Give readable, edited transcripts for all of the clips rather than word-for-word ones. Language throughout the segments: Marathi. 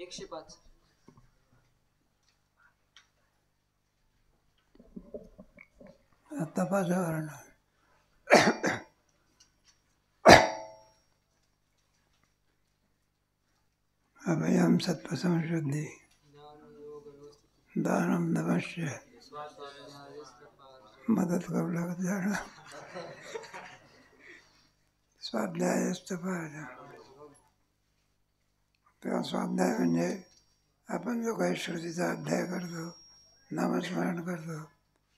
105. तपासावर अभयं सत्त्वसंशुद्धि दानं नमस्य मदत करू लागत जाणं स्वाध्यायस्तपास. तेव्हा स्वाध्याय म्हणजे आपण जो काही श्रुतीचा अध्याय करतो, नामस्मरण करतो,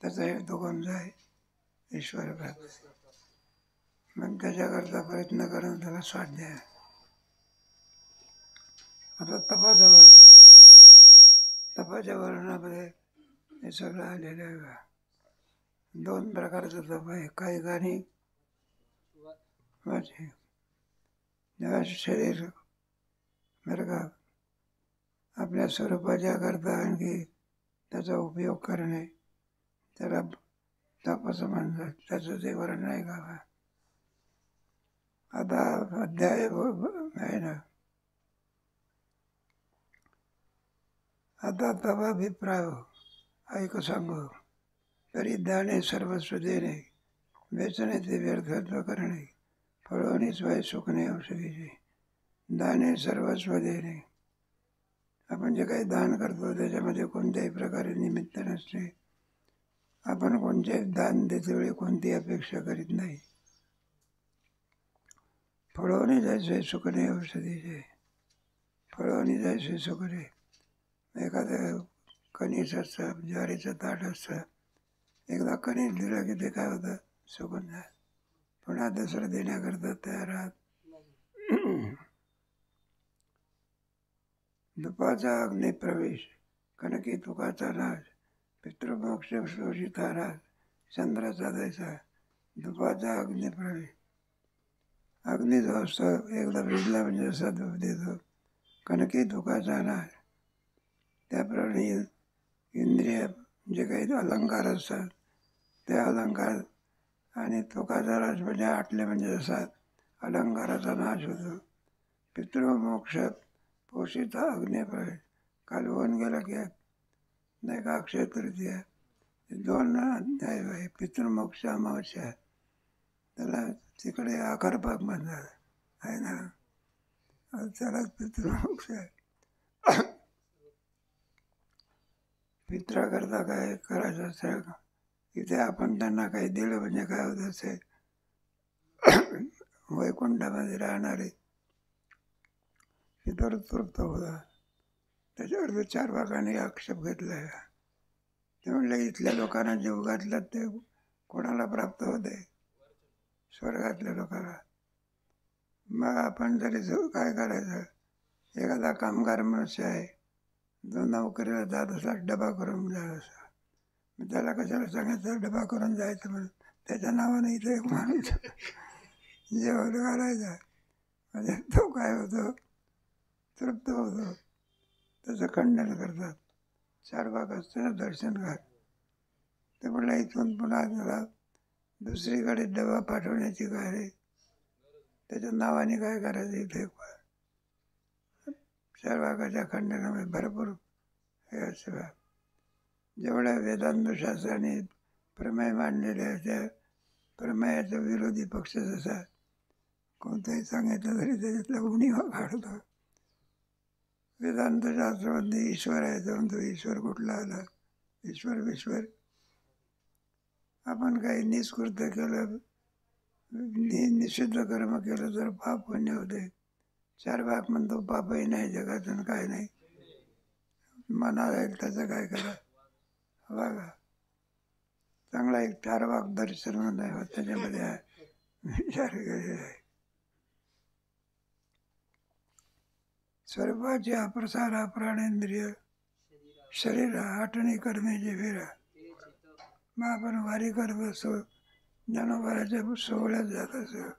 त्याचा हेतू कोणता आहे? ईश्वर प्राप्ती. मग त्याच्याकरता प्रयत्न करणं त्याला स्वाध्याय. आता तपाच्या वर्णनामध्ये हे सगळं आलेलं आहे. 2 प्रकारचं तप आहे, कायिक आणि वाचिक. जेव्हा शरीर बरं का आपल्या स्वरूपाच्या करता आणखी त्याचा उपयोग करणे, त्याला तपस म्हणतात. त्याचं ते वर्णन आहे का? आता अध्याय आहे ना. आता तवाभिप्राय ऐक सांगू, तरी दाने सर्वस्व देणे, वेचणे ते व्यर्थत्व करणे, फळवणी स्वय सुखणे औषधीचे. दाने सर्वस्व देणे. आपण जे काही दान करतो त्याच्यामध्ये कोणत्याही प्रकारे निमित्त नसते. आपण कोणत्याही दान देतेवेळी कोणती अपेक्षा करीत नाही. फळवणी जैसे सुखणे औषधीचे. फळवणी जैसे सुखणे. एखादं कणीस असतं, ज्वारीचं ताट असतं, एकदा कणीस दिलं की ते काय होतं? सुकून जात. पुन्हा दुसरं देण्याकरता तयार आहात. दुपाचा अग्निप्रवेश, कनकी तुकाचा नाश, पितृमोक्ष शोषिता राज, चंद्राचा दैसा. दुपाचा अग्निप्रवेश. अग्नी जो असतो एकदा विजला म्हणजे असा धूप देतो. कनकी तुकाचा नाश. त्याप्रमाणे इंद्रिय जे काही अलंकार असतात ते अलंकार आणि तुकाचा नाश म्हणजे आटले म्हणजे असा अलंकाराचा नाश होतो. पितृमोक्ष पोषिता अग्निप्रवेश. काल होऊन गेला की नाही का अक्षय तृतीया. 2 अध्याय आहे. पितृमोक्ष अमावस्या, त्याला तिकडे आकारपाक म्हणतात आहे ना. त्यालाच पितृमोक्ष आहे. पित्राकरता काय करायचं असतं, इथे आपण त्यांना काही दिलं म्हणजे काय होत असे, वैकुंठामध्ये राहणारे पितर तृप्त होतात. त्याच्यावर 4 भागांनी आक्षेप घेतला आहे. ते म्हणले इथल्या लोकांना जीव घातला ते कोणाला प्राप्त होते? स्वर्गातल्या लोकांना. मग आपण तरी काय करायचं? एखादा कामगार मनुष्य आहे, जो नोकरीला जात असला, डबा करून जात असला, मग त्याला कशाला सांगायचं डबा करून जायचं म्हणून? त्याच्या नावाने इथे एक माणूस जेवण घालायचा म्हणजे तो काय होतो? तृप्त होतो. त्याचं खंडन करतात. 4 भाग असतो ना दर्शनघात. ते म्हणलं इथून पुन्हा त्याला दुसरीकडे डबा पाठवण्याची काय रे? त्याच्या नावाने काय करायचं? इथे 4 भागाच्या खंडनामध्ये भरपूर हे असं. जेवढ्या वेदांत शास्त्राने प्रमेय मांडलेले आहे त्या प्रमेयाचा विरोधी पक्ष जसा कोणताही सांगितलं तरी त्याच्यातला उणीवा काढतो. वेदांत शास्त्रामध्ये ईश्वर आहे, तर म्हणतो ईश्वर कुठला आला? ईश्वर विश्वर. आपण काही निष्कृत्य केलं, निषिद्ध कर्म केलं तर पाप पुण्य होते. 4 भाग म्हणतो पापही नाही जगातून काय नाही. मनाला येईल त्याचं काय करा बघा. चांगला एक 4 भाग दर्शन नाही त्याच्यामध्ये आहे, विचार केलेला आहे. स्वरूपाची अप्रसार प्राणेंद्रिय शरीर आठवणी करण्याची फेरा. मग आपण वारी करत असतो, ज्ञानोबाराच्या सोहळ्यात जात असतो.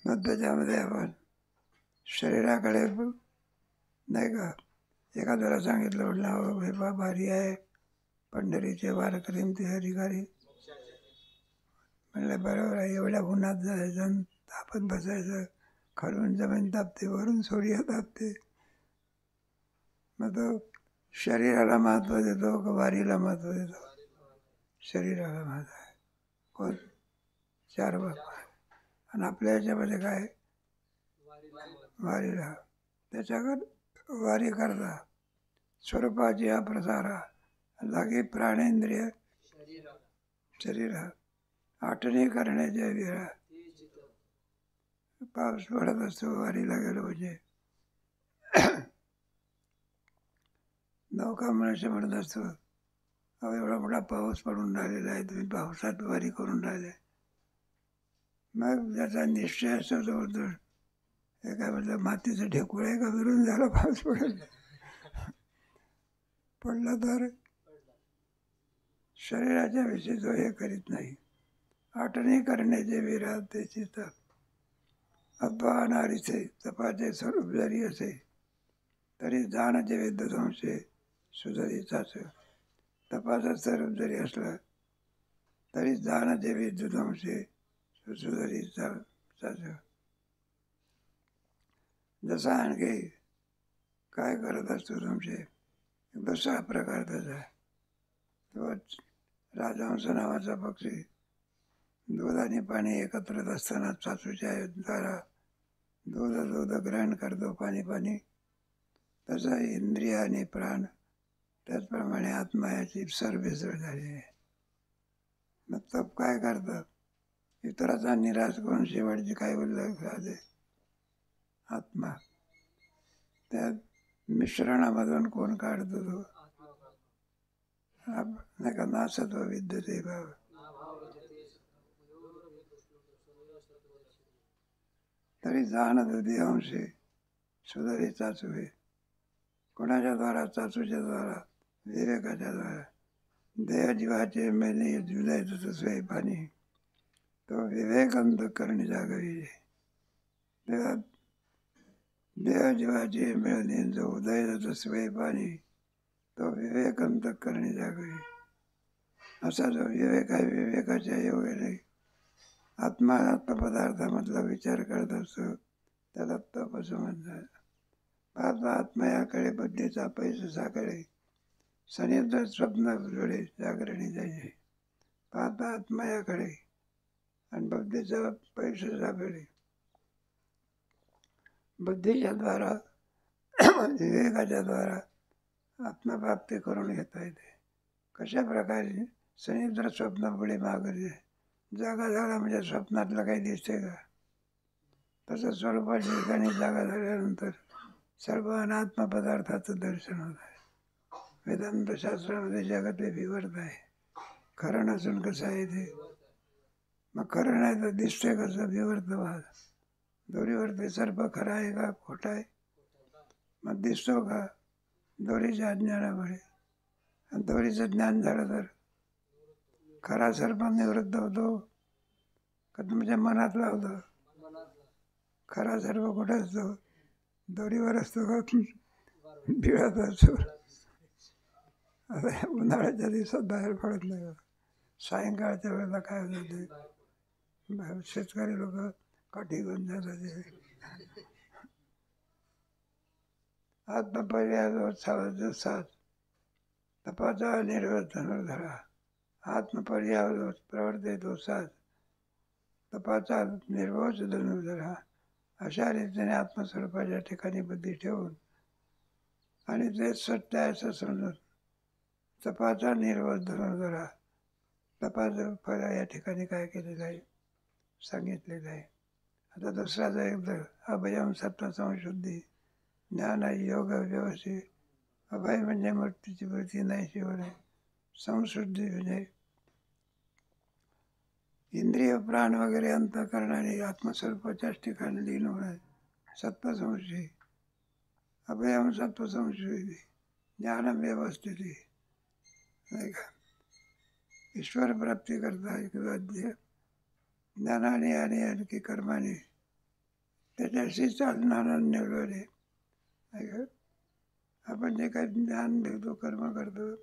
मग त्याच्यामध्ये आपण शरीराकडे नाही का, एखाद्याला सांगितलं म्हटलं हो हे भारी आहे, पंढरीचे वारकरी ते अधिकारी म्हणलं बरोबर आहे, एवढ्या उन्हात जायचं, तापत बसायचं, खालून जमीन तापते, वरून सूर्य तापते. मग तो शरीराला महत्त्व देतो का वारीला महत्त्व देतो? शरीराला महत्त्व आहे. कोण? 4 भाग. आणि आपल्या ह्याच्यामध्ये काय? वारीला. त्याच्याकडे वारी करता स्वरूपाची हा प्रसारा लागे प्राणेंद्रिय शरीरा आठवणी करण्याच्या विरा. पाऊस पडत असतो वारीला गेलो म्हणजे, नौका मनुष्य म्हणत असतो, अहो एवढा मोठा पाऊस पडून राहिलेला आहे, तुम्ही पावसात वारी करून राहिले. मग त्याचा निश्चय असतो तो हे काय म्हणलं, मातीचं ढेकूळ आहे का विरून झाला पाऊस पडेल. पडला तर शरीराच्या विषयी तो हे करीत नाही. आठवणी करण्याचे विरात त्याची तप अपवानारीचे तपाचे स्वरूप जरी असे तरी जाणचे विद्वंशे सुधारिताच. तपाचं स्वरूप जरी असलं तरी जाणचे विद्वंशे सुधारिताच. जसा आणखी काय करत असतो तुमचे दुसरा प्रकार त्याचा, तो राजहंस नावाचा पक्षी दूध आणि पाणी एकत्रित असताना चाचूच्या द्वारा दूध ग्रहण करतो, पाणी. तसा इंद्रिय आणि प्राण त्याचप्रमाणे आत्मा याची सरभेसळ झाली आहे. मग तप काय करतं? इतराचा निराश करून शेवटची काय उल्लेख आहे? आत्मा. त्या मिश्रणामधून कोण काढतो? तो नाही का, नासत्व विद्यते भाव. तरी जाणत होती अंशे सुधारी चाचुवे. कोणाच्या द्वारा? चाचूच्या द्वारा, विवेकाच्या द्वारा. देहजीवाचे मेले जुलायचं तसवे पाणी, तो विवेक अंतःकरणी जागवी. देहजीवाचे मिळणे जो उदय तसवे पाणी, तो विवेक अंतःकरणी जागवी. असा जो विवेक आहे, विवेकाच्या योगाने आत्मा आत्मपदार्थामधला विचार करत असतो, त्याला तप असं म्हणतात. पाहता आत्मयाकडे बुद्धीचा पैशाकडे सनिध स्वप्न जोडे जागरणी जायचे. पाहता आत्मयाकडे आणि बुद्धीचा पैशाकडे. बुद्धीच्या द्वारा विवेकाच्या द्वारा आत्मप्राप्ती करून घेता येते. कशा प्रकारे? सनिद्र स्वप्न पुढे मागते. जागा झाला म्हणजे स्वप्नातलं काही दिसते का? तसं स्वरूपाच्या ठिकाणी जागा झाल्यानंतर सर्व अनात्म पदार्थाचं दर्शन होत आहे. वेदांत शास्त्रामध्ये जगत हे विवर्त आहे. खरं नसून कसं आहे ते? मग खरं नाही तर दिसते कसं? विवर्तवाद. दोरीवर ते सर्प खरं आहे का खोटा आहे? मग दिसतो का? दोरीच्या अज्ञानामुळे. आणि दोरीचं ज्ञान झालं तर खरा सर्प निवृत्त होतो का तुमच्या मनातला होतो? खरा सर्प कुठे असतो? दोरीवर असतो का बिळात असतो? आता उन्हाळ्याच्या दिवसात बाहेर पडत नाही. सायंकाळच्या वेळेला काय होतं ते शेतकरी लोक काठी घेऊन जातात. आत्मपर्याय साथ तपाचा निर्वर्तन धरा. आत्मपर्याय प्रवर्ते तो साथ तपाचा निर्वोच धनुर्धरा. अशा रीतीने आत्मस्वरूपाच्या ठिकाणी बुद्धी ठेवून आणि ते सत्य आहे असं समजून तपाचा निर्वोध धनुर्धरा. तपाचं फळ या ठिकाणी काय केलेलं आहे? सांगितलेलं आहे. आता दुसराचा एकदा अभयम सत्व संशुद्धी ज्ञान योग व्यवस्थित. अभय म्हणजे मूर्तीची वृत्ती नाही शिवणे. संशुद्धी म्हणजे इंद्रिय प्राण वगैरे अंतःकरणाने आत्मस्वरूपाच्याच ठिकाणी लीन होणे. सत्वसंशय. अभयम सत्वसंशुद्धी ज्ञान व्यवस्थिती. नाही का? ईश्वर प्राप्ती करता किंवा ज्ञानाने आणि आणखी कर्माने त्याच्याशी चालणारा निवडले. नाही का? आपण जे काही ज्ञान घेतो, कर्म करतो,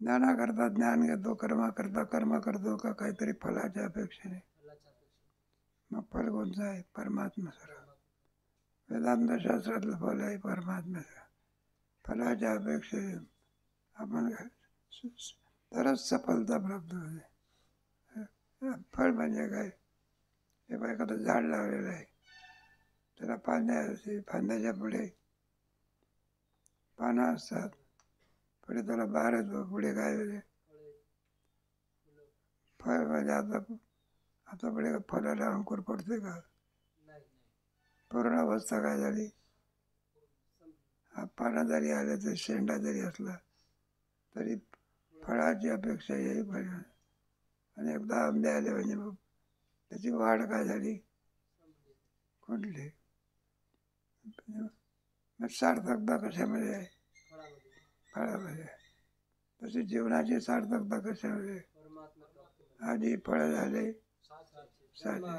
ज्ञानाकरता ज्ञान घेतो, कर्माकरता कर्म करतो का काहीतरी फलाच्या अपेक्षेने. मग फल कोणतं आहे? परमात्मा सर्व. वेदांत शास्त्रातलं फल आहे परमात्म्याचं. फलाच्या अपेक्षेने आपण तरच सफलता प्राप्त होते. फळ म्हणजे काय? हे बघ, एखादं झाड लावलेलं आहे, त्याला फांद्या असते, फांद्याच्या पुढे पानं असतात, पुढे त्याला बाहेर येतो, पुढे काय होते? फळ. म्हणजे आता पुढे फळाला अंकुर पडते का? पूर्ण अवस्था काय झाली? हा पानं जरी आले तर शेंडा जरी असला तरी फळाची अपेक्षा येई पाहिजे. आणि एकदा आंबे आले म्हणजे मग त्याची वाढ काय झाली? कुठली? मग सार्थकता कशामध्ये आहे? फळामध्ये. तशी जीवनाची सार्थकता कशामध्ये? आधी फळ झाले साधे.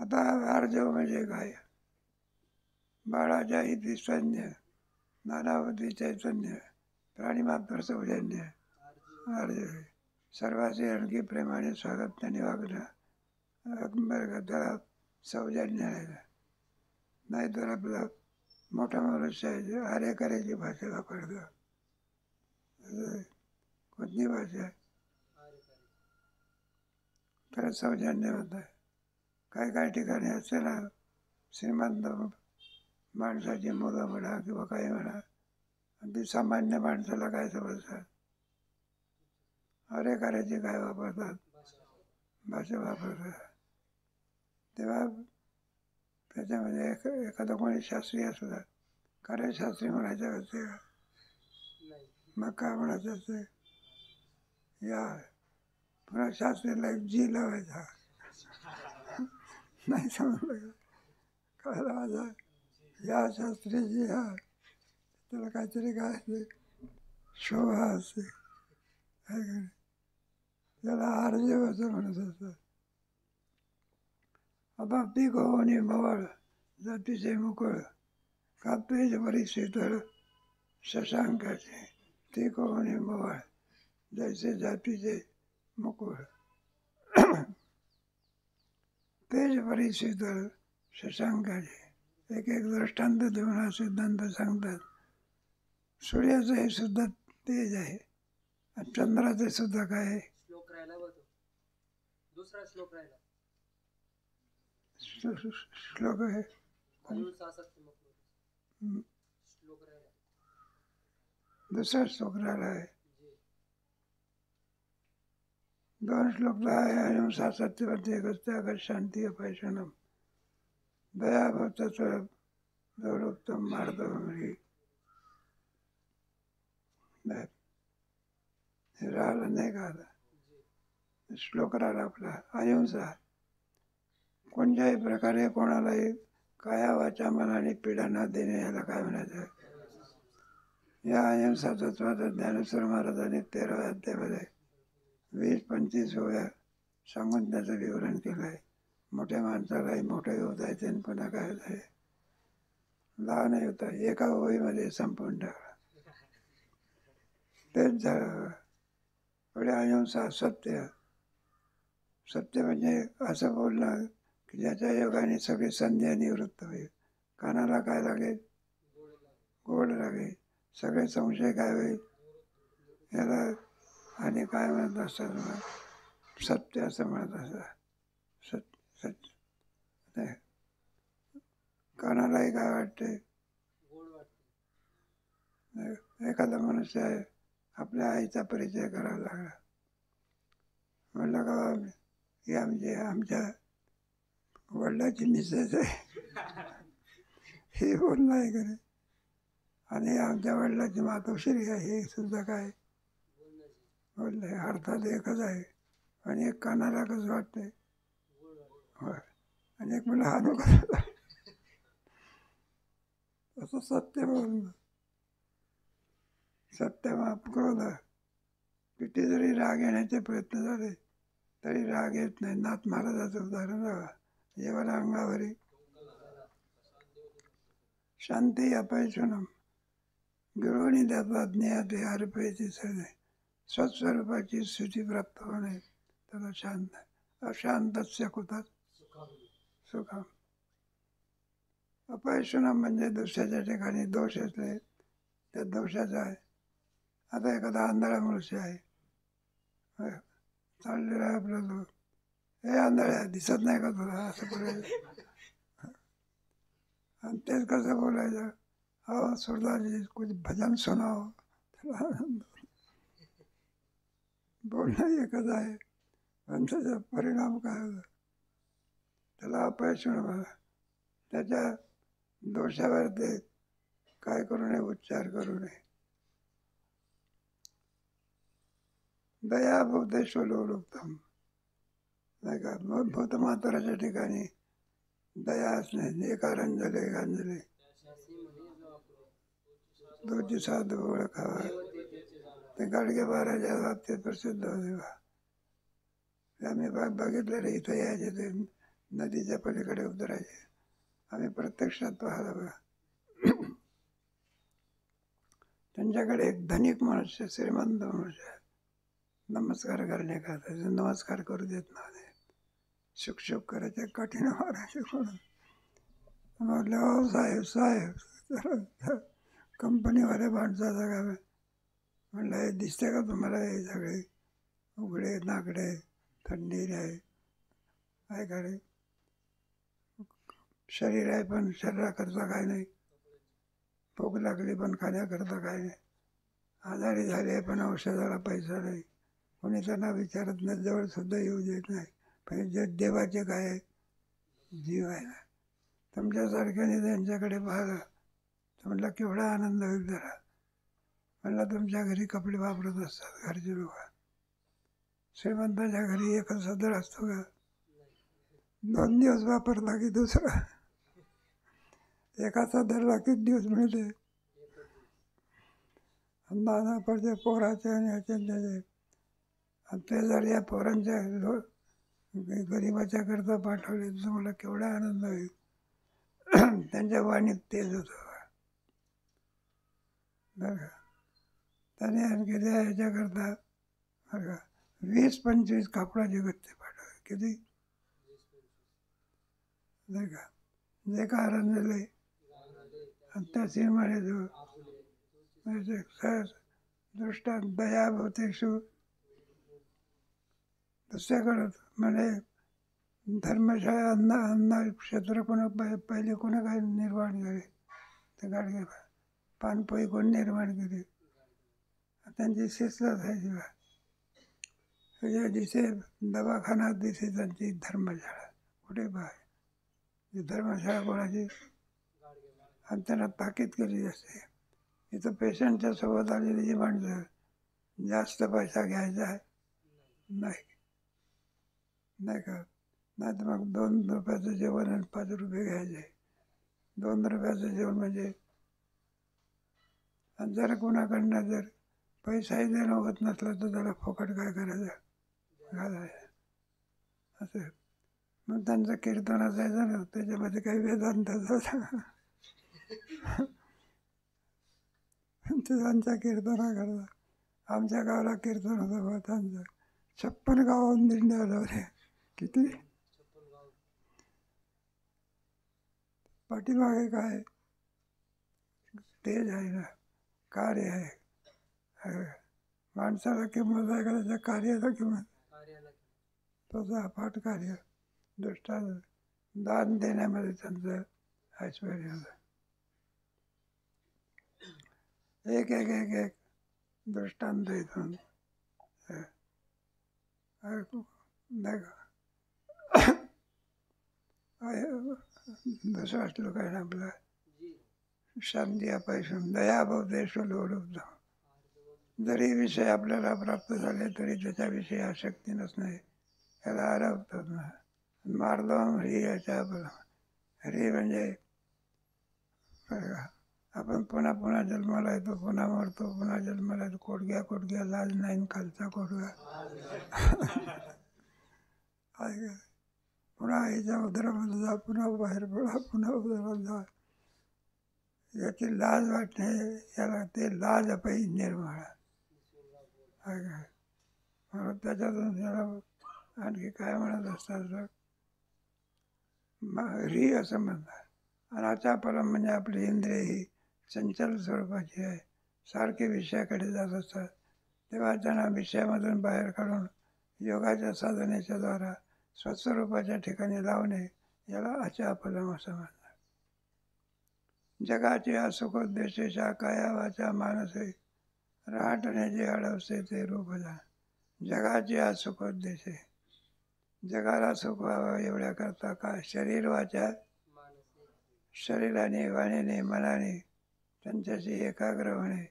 आता आर्जव म्हणजे काय? बाळाच्या इति सैन्य, नानावती चैतन्य, प्राणीमात्र सौजन्य. आर्जव सर्वांचे आणखी प्रेमाने स्वागत त्यांनी वागणं. त्याला सौजन्य आहे. नाहीतर आपला मोठा मनुष्य आहे, आरे करायची भाषा वापरतो. कोणती भाषा? त्याला सौजन्य होतं. काही काही ठिकाणी असते ना, श्रीमंत माणसाची मुलं म्हणा किंवा काही म्हणा, अगदी सामान्य माणसाला काय समजतात? अरे करायची काय वापरतात? भाषा वापरतात. तेव्हा त्याच्यामध्ये एखादा कोणी शास्त्री असला, खरे शास्त्री म्हणायचं असते का? मग काय म्हणायचं असते? या पुन्हा शास्त्रीला एक जी लावायचा. नाही समजलं का? काय लावायचा? या शास्त्रीजी. हा त्याला काहीतरी काय असते? शोभा असते. काय काय त्याला आर्जव असं म्हणत असतं. आता पीक होऊन मवळ जातीचे मुकळ, कापेज वरी शीतळ शशांकाचे. पीक होऊन मवळ जैसे जातीचे मुकुळ, पेज वरी शीतळ शशांकाचे. एक एक दृष्टांत देऊन हा सिद्धांत सांगतात. सूर्याचं हे सुद्धा तेज आहे, आणि चंद्राचे सुद्धा काय आहे? श्लोक राहिला बघ, दुसरा श्लोक राहिला. श्लोक आहे दुसरा श्लोक राहिला आहे. दोन श्लोक आहे. अहिंसा सत्यवती एकत्याग शांती अपैशनम दया भक्तत्व गौरवोत्तम मार्दवमरी. हे राहिलं नाही का? श्लोक राहिला आपला अहिंसा. कोणत्याही प्रकारे कोणालाही काया वाचा मनाने पीडा न देणे, याला काय म्हणायचं? या अहिंसा तत्वाचं ज्ञानेश्वर महाराजांनी 13व्या अध्यायामध्ये 20-25 ओव्या सांगून त्याचं विवरण केलं आहे. मोठ्या माणसालाही मोठं होत आहे, त्यांनी पुन्हा काय होत आहे? लहानही होत आहे. एका ओळीमध्ये संपवून टाकला. तेच झालं. पुढे अहिंसा सत्य. सत्य म्हणजे असं बोलणं की ज्याच्या योगाने सगळी संध्या निवृत्त होईल. कानाला काय लागेल? गोड लागेल. सगळे संशय काय होईल? याला आणि काय म्हणत असतात? सत्य असं म्हणत असतात. सत्य सत्य. कानालाही काय वाटते? एखादा मनुष्य आहे, आपल्या आईचा परिचय करायला लागला. म्हणलं का ही आमच्या वडिलाची मिसेस आहे. हे बोलणं आहे का नाही? आणि आमच्या वडिलाची मातोश्री आहे, हे सुद्धा काय बोललं आहे. अर्थात एकच आहे, आणि एक कानाला कसं वाटते? होय. आणि एक मला हानू कसं असं सत्य बोलणं. सत्य माफ क्रोध. किती जरी राग येण्याचे प्रयत्न झाले तरी राग येत नाही. नाथ महाराजाचं उदाहरण बघा. जेव्हा अंगावरी शांती अपैशनम. गिळवणी त्याचा ज्ञात अर्पयती सगळे स्वस्वरूपाची स्थिती प्राप्त होणे त्याला शांत. अशांतस्य कुतात सुखम. अपयशुना म्हणजे दुसऱ्याच्या ठिकाणी दोष असले त्या दोषाचा आहे. आता एखादा आंधळा मनुष्य आहे, चाललेला आहे आपला लोक, हे आंधळ्या दिसत नाही का तुला, असं बोलायचं. आणि तेच कसं बोलायचं, हो सुरदासजी कुछ भजन सुनाओ. त्याला आनंद. बोलणं एकच आहे पण त्याचा परिणाम काय होतो त्याला अपयश म्हणा. त्याच्या दोषावर ते काय करू नये, उच्चार करू नये. दया भूतेषु लोलुप्तम. नाही का, भूतमातराच्या ठिकाणी दया असणे. एकारंजले गांजले दोची साधू ओळखावा. ते गाडगे महाराजा बाबतीत प्रसिद्ध होते बा. आम्ही बघितलं रे, इथं यायचे ते नदीच्या पलीकडे उतरायचे, आम्ही प्रत्यक्षात पाहिलं बघा. त्यांच्याकडे एक धनिक मनुष्य, श्रीमंत मनुष्य नमस्कार करण्याकरता नमस्कार करू देत नव्हते. शुक करायचे, कठीण मारायचे. कोण म्हटलं, हो साहेब साहेब. कंपनीवाले माणसाचा काय म्हणलं, हे दिसते का तुम्हाला, हे सगळे उघडे नाकडे थंडी आहे, काय करे शरीर आहे पण शरीराकरता काय नाही, भूक लागली पण खाण्याकरता काय नाही, आजारी झाले पण औषधाला पैसा नाही, कोणी त्यांना विचारत नाही, जवळ सुद्धा येऊ देत नाही. पण जे देवाचे काय जीव आहे ना, तुमच्यासारख्याने त्यांच्याकडे पाहिलं तर म्हटलं केवढा आनंद होईल जरा. म्हणलं तुमच्या घरी कपडे वापरत असतात घरचे लोक, श्रीमंताच्या घरी एकच सदर असतो का? 2 दिवस वापरला की दुसरा, एका सदरला किती दिवस मिळते. नाना पडते पोराचे आणि ह्याचे त्याचे. आणि ते जर या पोरांच्या गरीबाच्या करता पाठवले तर मला केवढा आनंद होईल. त्यांच्या वाणीत तेज होतं बरं का. त्याने आणखी त्या ह्याच्याकरता बरं का 20-25 कापडाचे गत्ते पाठवले. किती नाही का, जे का आनंदले आणि त्या सिंहाने जो सहज दृष्टांत दया भूतेषु. दुसऱ्याकडं म्हणे धर्मशाळा अन्न क्षेत्र कोणा पहिले कोणा काय निर्माण केले, ते गाडगे पानपोई कोण निर्माण केली, त्यांची शिस्त असायची बा. दिसे दवाखाना दिसे त्यांची धर्मशाळा कुठे पाय, धर्मशाळा कोणाची, आणि त्यांना ताकीद केली असते. इथं पेशंटच्या सोबत आलेली जी माणसं जास्त पैसा घ्यायचा आहे नाही, नाही का, नाही तर मग 2 रुपयाचं जेवण आणि 5 रुपये घ्यायचे. 2 रुपयाचं जेवण म्हणजे, आणि जर कोणाकडनं जर पैसाही देणं होत नसला तर त्याला फुकट काय करायचं घालायचं असं. मग त्यांचं कीर्तन असायचं ना, त्याच्यामध्ये काही वेदांताचं त्यांच्या कीर्तना करता. आमच्या गावाला कीर्तन होतं बा त्यांचं, 56 गावाहून दिंड्या आल्या. किती पाठीमागे काय तेज आहे ना, कार्य आहे. माणसाला किंमत आहे का त्याच्या कार्याला किंमत, तसं अफाट कार्य. दृष्टांत दान देण्यामध्ये त्यांचं ऐश्वर्य होतं. एक एक एक एक दृष्टांत इथून नाही का. दुसरा श्लोक आहे ना आपला, शांती अपयशून दया भूतेषु लोलुप्तम. जरी विषय आपल्याला प्राप्त झाले तरी त्याच्याविषयी आसक्ती नसणे, याला आरवतात ना. मार्दम ह्रियाच्या ह्री म्हणजे आपण पुन्हा पुन्हा जन्माला येतो, पुन्हा मरतो, पुन्हा जन्माला येतो. कोटग्या लाज नाही खालचा कोटगा आहे का. पुन्हा आईच्या उदरामध्ये जा, पुन्हा बाहेर पडा, पुन्हा उदरात जा. याची लाज वाटणे याला ते लाज अपै निर्मळ आहे का. म्हणून त्याच्यातून त्याला आणखी काय म्हणत असतात री असं म्हणतात. आणि अचापलम म्हणजे आपली इंद्रिय ही चंचल स्वरूपाची आहे, सारखे विषयाकडे जात असतात. तेव्हा त्यांना विषयामधून बाहेर काढून योगाच्या साधनेच्या द्वारा स्वस्वरूपाच्या ठिकाणी लावणे याला अचापलम असं म्हणतात. जगाचे सुखोद्देशाच्या काया वाचा मानसे राहटणे जे अडवसे ते रूप जा. जगाचे सुखोद्देश जगाला सुख व्हावं एवढ्याकरता का शरीर वाचा शरीराने वाणीने मनाने त्यांच्याशी एकाग्र होणे.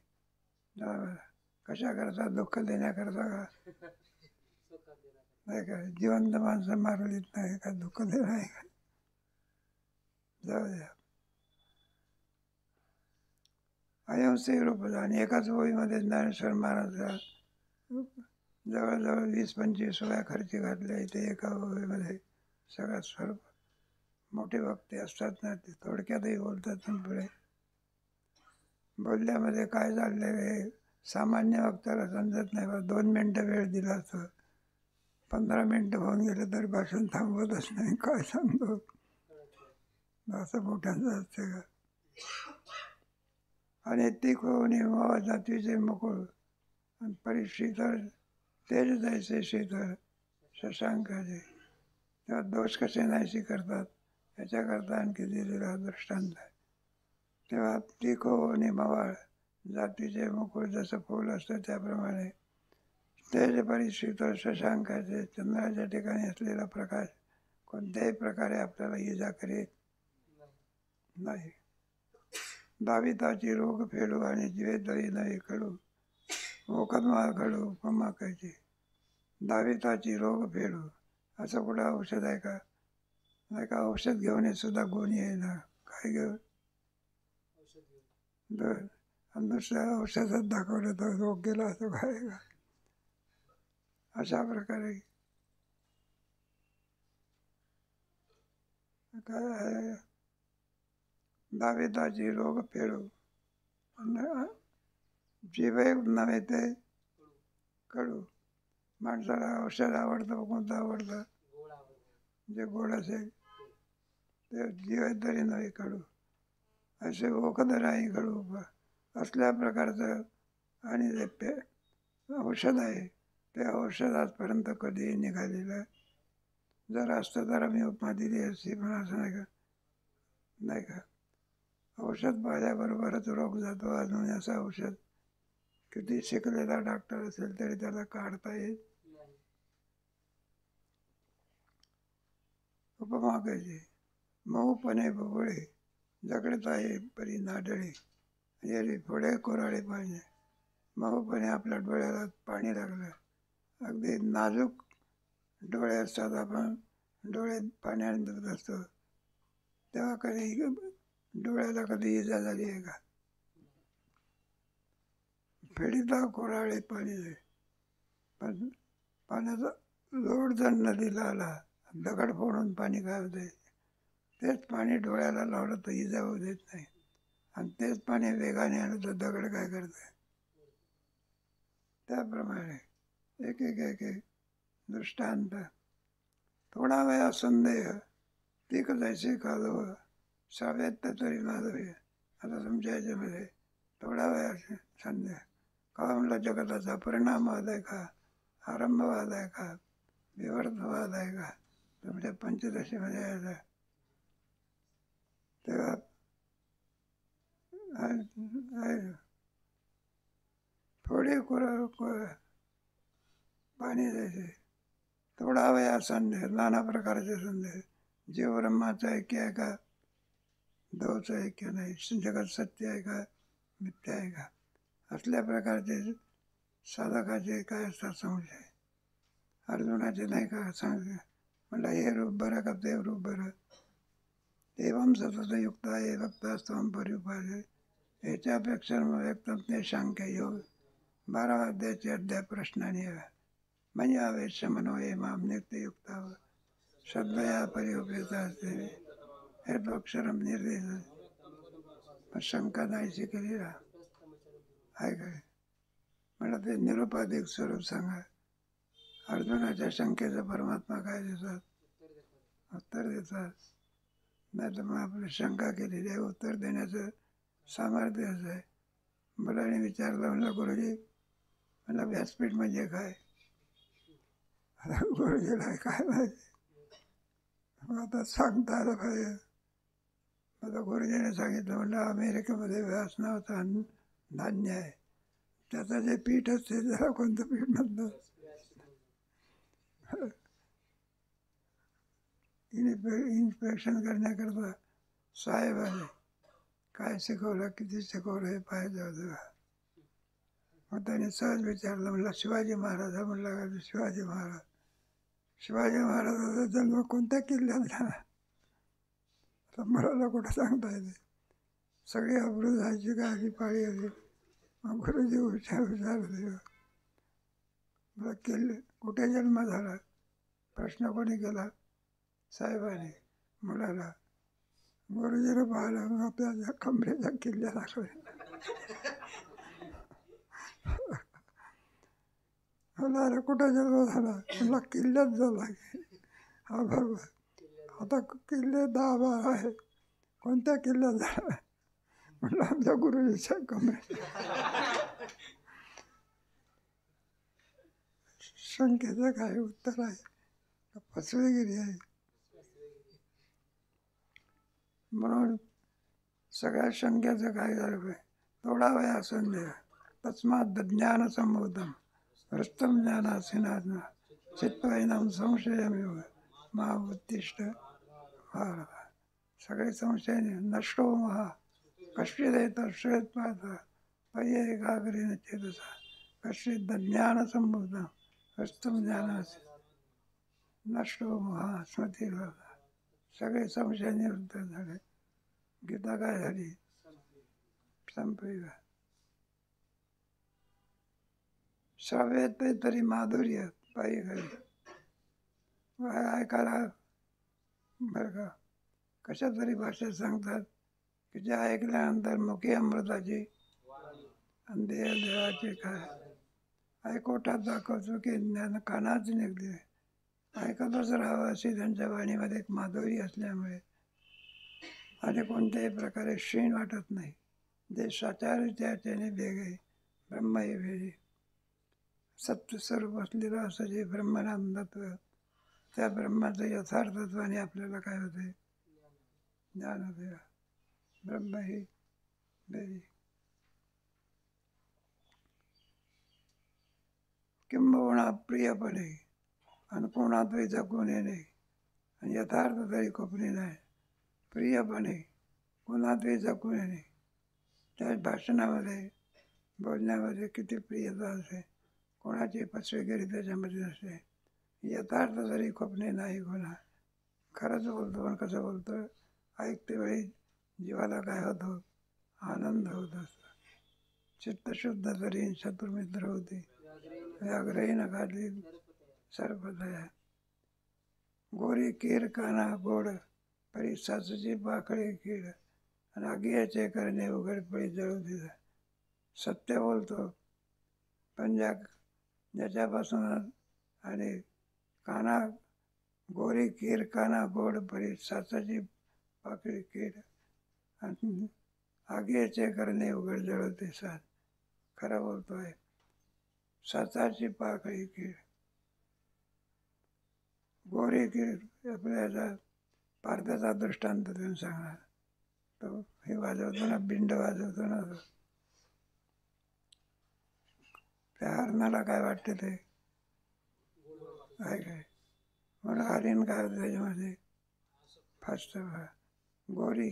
कशाकरता दुःख देण्याकरता का नाही का. जिवंत माणसं मारलीत नाही का दुःख देणं आहे का. जाऊ द्या. अहिंसे रूप आणि एकाच ओळीमध्ये ज्ञानेश्वर महाराज जवळजवळ 20-25 वेळा खर्ची घातल्या इथे एका ओळीमध्ये. सगळ्यात स्वरूप मोठे वक्ते असतात ना ते थोडक्यातही बोलतात. पण पुढे बोलल्यामध्ये काय चाललेलं हे सामान्य वक्त्याला समजत नाही. बा 2 मिनटं वेळ दिला तर 15 मिनटं होऊन गेले तरी भाषण थांबवतच नाही. काय सांगतो असं मोठ्यांचं असते का. आणि तिकोनी मवा जातीचे मुकुळ आणि परिशीतळ तेज जायचे शीतळ शशांकाचे. तेव्हा दोष कसे नाहीशी करतात याच्याकरता आणखी दिलेला दृष्टांत आहे. तेव्हा तिखो आणि मवाळ जातीचे मुकुळ जसं फूल असतं त्याप्रमाणे तेज परिशीतळ शशांकाचे चंद्राच्या ठिकाणी असलेला प्रकाश कोणत्याही प्रकारे आपल्याला इजा करीत नाही. दाविताची रोग फेडू आणि जीवे तरी नाही कडू मोकदमा घडू उपमा कायची. दाविताची रोग फेडू असं कुठं औषध आहे का. नाही का. औषध घेऊन सुद्धा गुण येईना. काय घेऊन आणि दुसऱ्या औषधात दाखवलं तर रोग गेला असं काय का. अशा प्रकारे काय आहे. दाविताची रोग फेडू जीवे नव्हे ते कडू. माणसाला औषध आवडतं. कोणतं आवडतं जे गोड असेल ते जीवे तरी नव्हे कडू. असे ओखदराही कडू असल्या प्रकारचं आणि ते औषध आहे. ते औषध आजपर्यंत कधीही निघालेलं जर असतं तर आम्ही उपमा दिली असती. पण असं नाही का. नाही का. औषध पाहिल्याबरोबरच रोग जातो. अजून असं औषध किती शिकलेला डॉक्टर असेल तरी त्याला काढता येईल. उपमा कशी. मऊपणे बबळे जगडत आहे परी नाडळे. म्हणजे पुढे कोराडे पाहिजे. मऊपणे आपल्या डोळ्याला पाणी लागलं. अगदी नाजूक डोळे असतात. आपण डोळे पाण्याने धुत असतो तेव्हा कधी डोळ्याला कधी इजा झाली आहे का. फेडीला कोराळे पाणी आहे. पण पाण्याचा लोट जर नदीला आला दगड फोडून पाणी काय होते. तेच पाणी डोळ्याला लावलं तर इजा होऊ देत नाही. आणि तेच पाणी वेगाने आलं तर दगड काय करते. त्याप्रमाणे एक एक एक एक दृष्टांत. थोडा वेळा संदेह तीक जायचे कालो साव्यात तरी माधवी. आता तुमच्या ह्याच्यामध्ये थोडा वेळा संदेह का म्हणलं. जगताचा परिणामवाद आहे का, आरंभवाद आहे का, विवर्तवाद आहे का. तुमच्या पंचदशीमध्ये आहे तेव्हा थोडे पाणी द्यायचे. थोडा वेळा संदेह नाना प्रकारचे संदेह. जीव ब्रह्माचं ऐक्य आहे का, देवाचं ऐक्य नाही. जगत सत्य आहे का, मिथ्या आहे का. असल्या प्रकारचे साधकाचे काय असतात संशय. अर्जुनाचे नाही का सांगते. म्हणलं हे रूप बरं का ते रूप बरं. एवम सतत युक्त आहे भक्तास्तवम परिपाले. याच्यापेक्षा व्यक्तम ते सांख्य योग 12 अध्यायाचे अध्याय प्रश्नाने म्हणजे आवेश मनोये माम नित्ययुक्ताव सद्वया परिउपेता असते हे अक्षरम निर्देश शंका नाहीशी केली ना आहे काय. मला ते निरुपाधिक स्वरूप सांगा. अर्जुनाच्या शंकेचं परमात्मा काय देतात? उत्तर देतात. नाही तर मग आपली शंका केलेली आहे, उत्तर देण्याचं सामर्थ्य असं आहे. मुलाने विचारलं, म्हणलं गुरुजी, म्हणलं व्यासपीठ म्हणजे काय? आता गुरुजीला काय माहिती, मग आता सांगता आलं पाहिजे. आता गुरुजीने सांगितलं, म्हणलं अमेरिकेमध्ये व्यास नावाचा धान्य आहे, त्याचं जे पीठ असते त्याला कोणतं पीठ म्हणतात? इन्स्पेक्शन करण्याकरता साहेब आले. काय शिकवलं, किती शिकवलं हे पाहायचं होतं. मग त्याने सहज विचारलं, म्हणलं शिवाजी महाराज. म्हणलं का शिवाजी महाराज? शिवाजी महाराजाचा जन्म कोणत्या किल्ल्यात झाला? तर मला कुठं सांगता येते. सगळी अब्रू जायची का आधी पाळी आली. मग गुरुजी विचारते, मला किल्ले कुठे जन्म झाला? प्रश्न कोणी केला? साहेबाने. मुलाला. गुरुजीला पाहिलं, मग त्याच्या कमरेच्या किल्ल्या दाखवल्या. मला अरे कुठं जन्म झाला? मला किल्ल्यात झाला. हा बरोबर. आता किल्ले 10-12 आहे, कोणत्या किल्ल्यात झाला? म्हटलं आमच्या गुरुजीच्या कमरे. शंकेचं काय उत्तर आहे? फसवेगिरी आहे. म्हणून सगळ्या शंकेचं काय झालं पाहिजे? थोडा वेळ असून द्या. तस्मात ज्ञान संबोधन रस्तम ज्ञानासीना चित्तवैनम संशयमेव मा उत्तिष्ठ भारत. सगळे संशय नष्टो महा कश्चिदेत श्वेत पाहता पय्य एकाग्रेन चेतसा कश्चित ज्ञान संबोधन रस्तम ज्ञानासी नष्टो महा स्मृती. सगळे संशय निवृत्त झाले. गीता काय झाली? संपली. श्राव्य तरी माधुर्य पायी घरी ऐकायला बरं का. कशा तरी भाषेत सांगतात की जे ऐकल्यानंतर मुखी अमृताची आणि देवाची काय ऐकोटात दाखवतो की ज्ञान कानाच निघते. ऐकतच राहावं अशी त्यांच्या वाणीमध्ये एक माधुरी असल्यामुळे आणि कोणत्याही प्रकारे क्षीण वाटत नाही. जे साचार त्याने वेगळे ब्रह्म हे वेगळे सत्यस्वरूप असलेलं असं जे ब्रह्मनामतत्व, त्या ब्रह्माचं यथार्थत्वाने आपल्याला काय होते? ज्ञान होते. ब्रह्म ही वेगळी. किंबहुना प्रियपणे आणि कोणातही जगूने नाही आणि यथार्थ तरी कोपणे नाही. प्रियपणे कोणातही जगूने नाही. त्या भाषणामध्ये बोलण्यामध्ये किती प्रियता असते, कोणाची फसवेगिरी त्याच्यामध्ये नसते. यथार्थ तरी खोपणे नाही कोणा. खरंच बोलतो, पण कसं बोलतो? ऐकते वेळी जीवाला काय होतो? आनंद होत असतो. चित्तशुद्ध तरी शत्रुमित्र होते. व्याघ्रही नखाली सर्पदया. गोरी कीर काना गोड परी सासूची पाकळी कीड आणि आगियाचे करणे उघडपडी जळू दिला. सत्य बोलतो, पण ज्याच्यापासून आणि काना गोरी कीर काना गोड परी सासाची पाकळी कीड आणि आगीचे करणे उघड जळवते साथ. खरं बोलतोय. सासाची पाकळी कीड, गोरी कीड. आपल्याला पारध्याचा दृष्टांत देऊन सांगणार. तो हे वाजवतो ना, बिंड वाजवतो ना, त्या हरणाला काय वाटते ते काय म्हणून हरिण काय होतं त्याच्यामध्ये? फास्ट. गोरी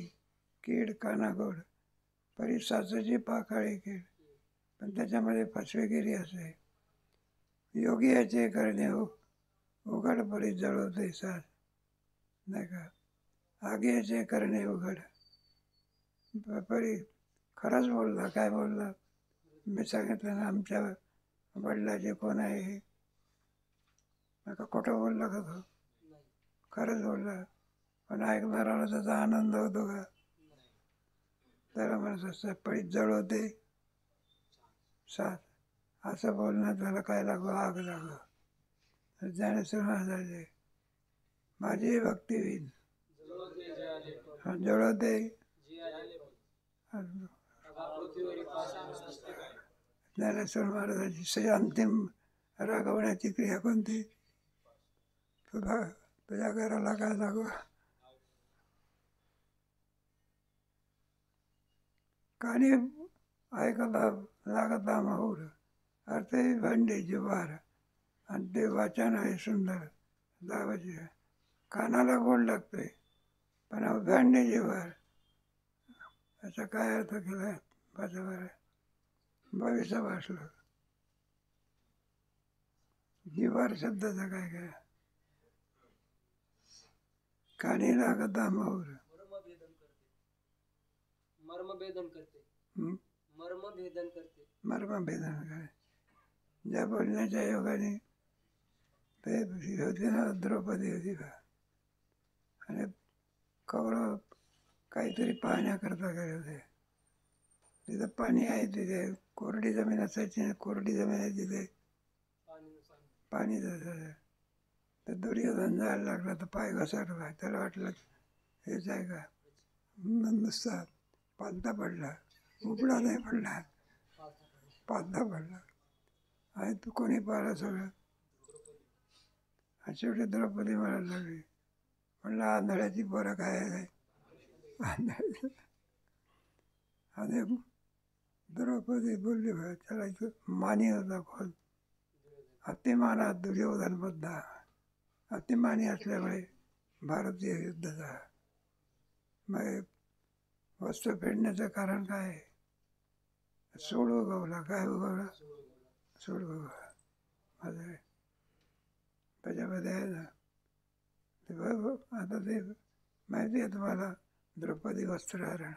कीड काना गोड परी सासाची पाकाळी कीड, पण त्याच्यामध्ये फसवेगिरी असते. योगी याचे करणे उघड परी जळवते साथ, नाही का. आगीचे करणे उघड परी. खरंच बोलला. काय बोलला? मी सांगितलं ना आमच्या वडिलाचे कोण आहे हे. नका खोटं बोलला का तो? खरंच बोलला. पण ऐकणाराला त्याचा आनंद होतो का? त्याला म्हणत असतात पळीत जळवते साथ. असं बोलणं त्याला काय लागू, आग लागू. तर ज्ञानेश्वर महाराजांचे माझी भक्ती होईल जळवते. ज्ञानेश्वर महाराजांची अंतिम रागवण्याची क्रिया कोणती? तुझ्या घराला काय लागू. कानी ऐकला लागता माहूर अर्थे भांडे जिवार. आणि ते वाचन आहे सुंदर दावाचे, कानाला गोड लागते पण भांडे जिवार याचा काय अर्थ केला बरोबर. भविष्य वाचलं जिवार शब्दाचा काय केला. कानी लागता माहूर मर्मभेदन करते. मर्मभेदन करते. मर्मभेदन काय. ज्या बोलण्याच्या योगाने ते होती ना, द्रौपदी होती का, आणि कौरव काहीतरी पाहण्याकरता गेले होते. तिथं पाणी आहे, तिथे कोरडी जमीन असायची, कोरडी जमीन आहे तिथे पाणी जायचं. तर दुर्योधन जायला लागला तर पाय घसरला. त्याला वाटलं हेच आहे का, नुसता पालथा पडला, उपडा नाही पडला, पालथा पडला. आणि तू कोणी पाहिलं सगळं. आणि शेवटी द्रौपदी म्हणायला लागली, म्हणलं आंधळ्याची पोरं काय आहे. आणि द्रौपदी बोलली बा, त्याला इथं मानी होता खोल. अतिमानात दुर्योधन बद्धा. अतिमानी असल्यामुळे भारतीय युद्धाचा मग वस्त्र फेडण्याचं कारण काय आहे. सोड उगवला. काय उगवला? सोड उगवला. माझं त्याच्यामध्ये आहे ना ते आता ते माहिती आहे तुम्हाला, द्रौपदी वस्त्रहरण.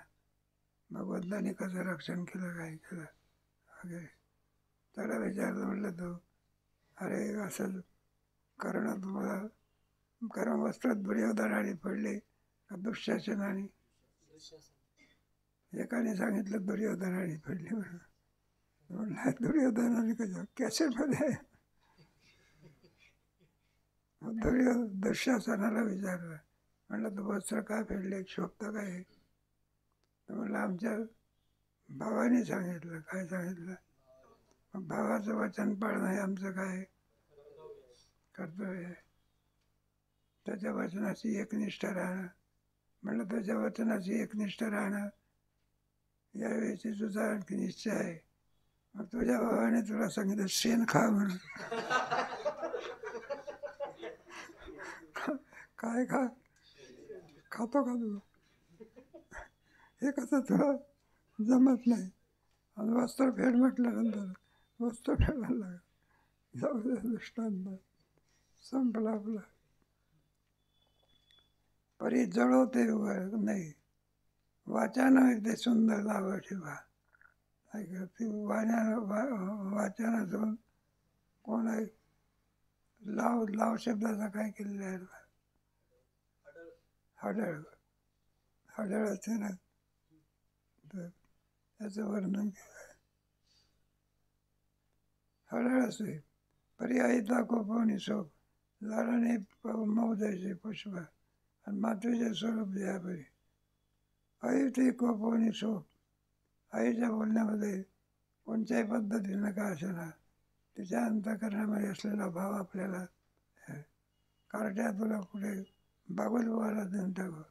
भगवंताने कसं रक्षण केलं, काय केलं वगैरे. त्याला विचारलं, म्हटलं तू अरे असं करणं तुम्हाला, कारण वस्त्रात दुर्योधनाने पडले का दुःशासनाने. एकाने सांगितलं दुर्योधनाने पडले म्हणून. म्हणलं दुर्योधनाने कसं कॅसेटमध्ये आहे. दुःशासनाला विचारलं, म्हणलं तू वस्त्र काय फेडले, शोभतं काय. तर म्हणलं आमच्या भावाने सांगितलं. काय सांगितलं? मग भावाचं वचन पाळणं हे आमचं काय कर्तव्य आहे. त्याच्या वचनाची एकनिष्ठ राहणं. म्हणलं त्याच्या वचनाची एकनिष्ठ राहणं यावेळेची तुझा आणखी निश्चय आहे. मग तुझ्या भावाने तुला सांगितलं शेण खा म्हणून. काय खा, खातो का तू? हे कसं तुला जमत नाही. आणि वस्त्र फेड म्हटल्यानंतर वस्त्र फेडायला लागलं. जाऊ दे, दृष्टांत संपला आपला. परी जळवते नाही, वाचन ते सुंदर लाव ठेवा. ती वाचनातून कोण आहे. लाव, लाव शब्दाचा काय केलेलं आहे, हडळ. हडळ असते ना, तर त्याचं वर्णन केलं आहे. हडळ असते. पर्यायिता कोपवणी शोक, लाडाने मौद्याचे पुष्प आणि मातेचे स्वरूप द्यापरी. आई ते कोपवणी शोक. आईच्या बोलण्यामध्ये कोणत्याही पद्धतीनं का असेना तिच्या अंतःकरणामध्ये असलेला भाव आपल्याला कार्ट्या तुला कुठे बागुलवाला देऊन टाकू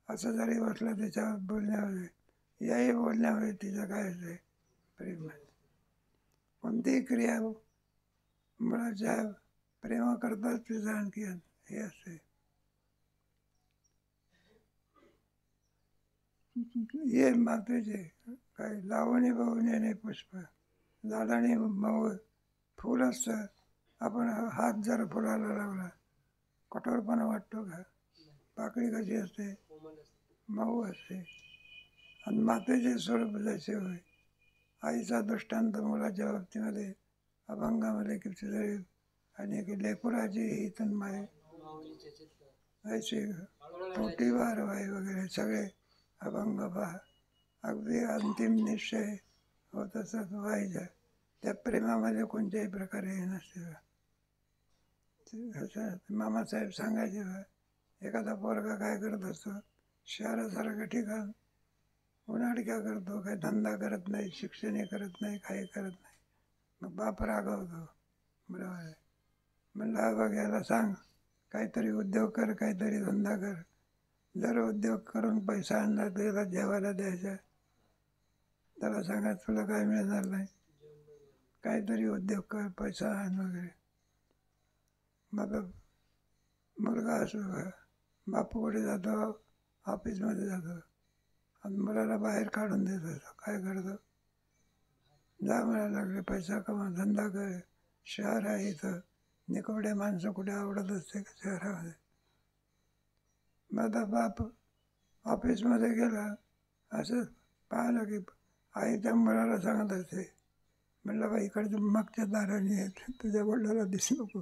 असं जरी वाटलं तिच्या बोलण्यामध्ये. याही बोलण्यामध्ये तिचं काय असते, प्रेम. कोणतीही क्रिया मुळाच्या प्रेमाकरताच तिचं आणखी हे असते. ये मातेचे काय लावणी बावण्याने पुष्प, झाडाने मऊ फूल असतं. आपण हात जर फुलाला लावला कठोरपणा वाटतो का? पाकळी कशी असते, मऊ असते. आणि मातेचे स्वरूप जसे होय. आईचा दृष्टांत मुलाच्या बाबतीमध्ये अभंगामध्ये कितीतरी अनेक लेकुराची ही तन्माय ऐसे पोटी वारवाई वगैरे सगळे अभंग पहा. अगदी अंतिम निश्चय होत असत व्हायचा. त्या प्रेमामध्ये कोणत्याही प्रकारे हे नसते. मामासाहेब सांगायचे बा, एखादा पोरगा काय करत असतो, शहरासारखं ठिकाण उन्हाळक्या करतो, काही धंदा करत नाही, शिक्षणही करत नाही, काही करत नाही. मग बाप रागवतो. बरोबर आहे. म्हणलं हा बघ याला सांग काहीतरी उद्योग कर, काहीतरी धंदा कर. जर उद्योग करून पैसा आणला तर याला जेवायला द्यायचा. त्याला सांगा तुला काय मिळणार नाही, काहीतरी उद्योग कर, पैसा आण वगैरे. मग मुलगा असो, बापू कुठे जातो, ऑफिसमध्ये जातो आणि मुलाला बाहेर काढून देत असतो. काय करतो, जा म्हणायला लागले, पैसा कमा, धंदा कर, शहर आहे इथं. निकोडे माणसं कुठे आवडत असते का शहरामध्ये. मग आता बाप ऑफिसमध्ये गेला, असं पाहिलं की आई त्या मुलाला सांगत असते, म्हणलं बा इकडच्या मागच्या दाराने येत, तुझ्या वडिलाला दिसू नको.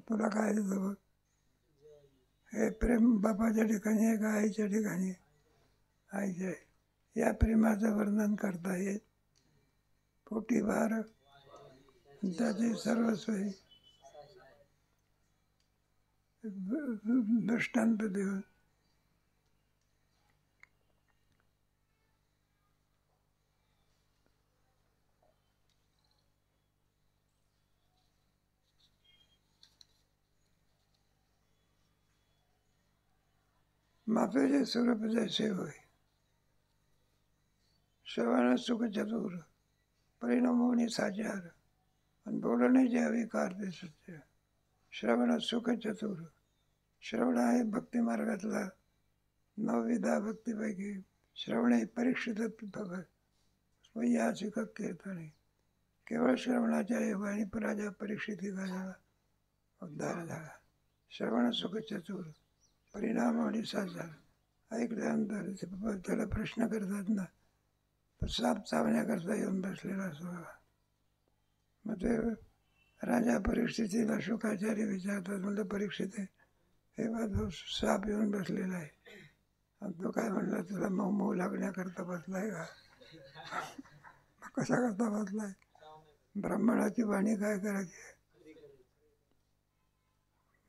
तुला काय देतो बघ. हे प्रेम बापाच्या ठिकाणी आहे का आईच्या ठिकाणी? आईच्या. या प्रेमाचं वर्णन करता येत पोटी भार त्याचे सर्वस्वी दृष्टांत देऊन. मातेचे स्वरूप जैसे होय, श्रवण सुख चतुर, परिणामोनी साचार, आणि बोलण्याचे अविकार ते सत्य. श्रवण सुख चतुर. श्रवण आहे भक्ती मार्गातला 9 विधा भक्तीपैकी श्रवण हे परीक्षित भगत वैयासिक कीर्तने. केवळ श्रवणाच्या योगाने राजा परीक्षितिकाचा उद्धार झाला. श्रवण सुख चतुर, परिणाम आणि साचार. ऐकल्यानंतर त्याला प्रश्न करतात ना, साप चावण्याकरता येऊन बसलेला असतो. मग ते राजा परीक्षितीला शुकाचार्य विचारतात, म्हणलं परीक्षित हे बाजू साप येऊन बसलेला आहे. आणि तो काय म्हणला, तुला मऊ मऊ लागण्याकरता बसलाय का? कशा करता बसलाय? ब्राह्मणाची वाणी काय करायची?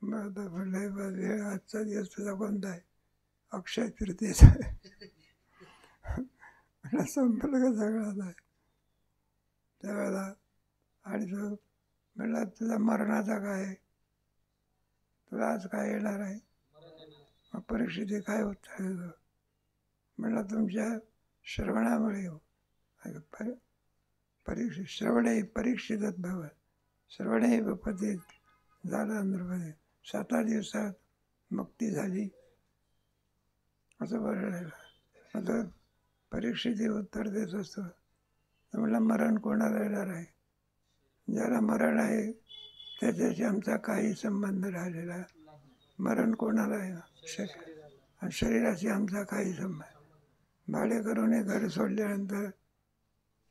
मग आता म्हणलं वेळ आजचा दिवस तुझा कोणता आहे? अक्षय तृतीयेचा आहे. संपलं का सगळं आहे त्यावेळेला. आणि तो म्हणला तुझा मरणाचा काय आहे, तुला आज काय येणार आहे? मग परीक्षित काय उत्तर देतो, म्हणला तुमच्या श्रवणामुळे हो. परीक्षित श्रवणे परीक्षितच भव, श्रवणे पतीत झालं नृपती. 7 दिवसात मुक्ती झाली असं बरं. आता परीक्षित उत्तर देत असतो, तर म्हणला मरण कोणाला येणार आहे? ज्याला मरण आहे त्याच्याशी आमचा काही संबंध राहिलेला. मरण कोणाला आहे? आणि शरीराशी आमचा काही संबंध. भाडे करून घर सोडल्यानंतर